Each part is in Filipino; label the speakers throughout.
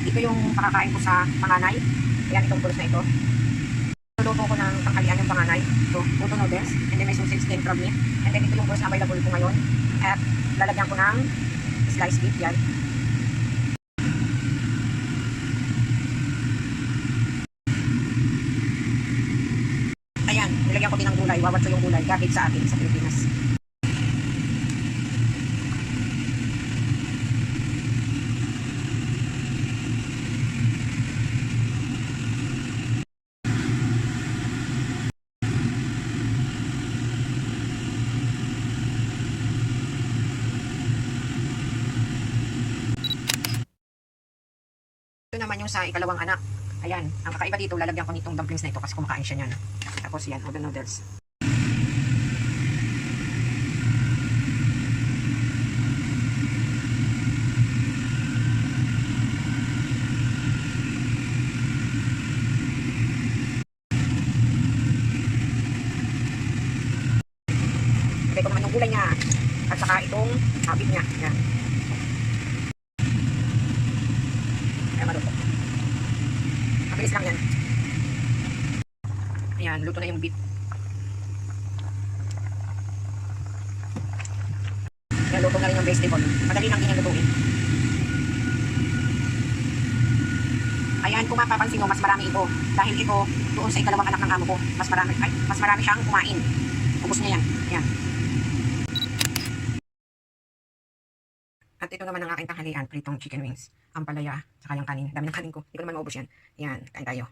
Speaker 1: Ito yung pakakain ko sa panganay. Ayan, itong pulos na ito. Luluto ko ng tanghalian yung panganay. Ito, puto noodles. And then may sausage and crab meat. And then ito yung pulos na available ko ngayon. At lalagyan ko ng sliced beef yan. Ayan, nilagyan ko din ng gulay. Wawat ko yung gulay. Gabit sa atin sa Pilipinas. Ito naman yung sa ikalawang anak. Ayan, ang kakaiba dito, lalagyan ko nitong dumplings na ito kasi kumakain siya niyan. Tapos yan, udon noodles. Lagay ko naman yung gulay niya. At saka itong beef niya. Yan. Ayan, maluto. Mabilis lang yan. Ayan, luto na yung beef. Ayan, luto na rin yung vegetable. Madali lang din yung lutuin. Ayan, kung mapapansin nyo, mas marami ito. Dahil ito, doon sa ikalawang anak ng amo ko, mas marami siyang kumain. Ubus niya yan. Ayan. At ito naman ang aking tanghalian, pritong chicken wings. Ang palaya, saka yung kanin. Dami ng kanin ko. Hindi ko naman maubos yan. Ayan, kain tayo.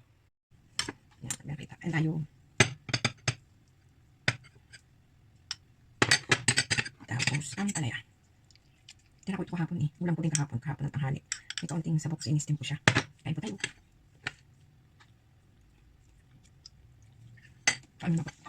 Speaker 1: Ayan, kain tayo. Tapos, ang palaya. Tira ko ito kahapon eh. Ulam ko din kahapon ng tanghali. May kaunting sabok sa inistim ko siya. Kain po tayo. Kain na po.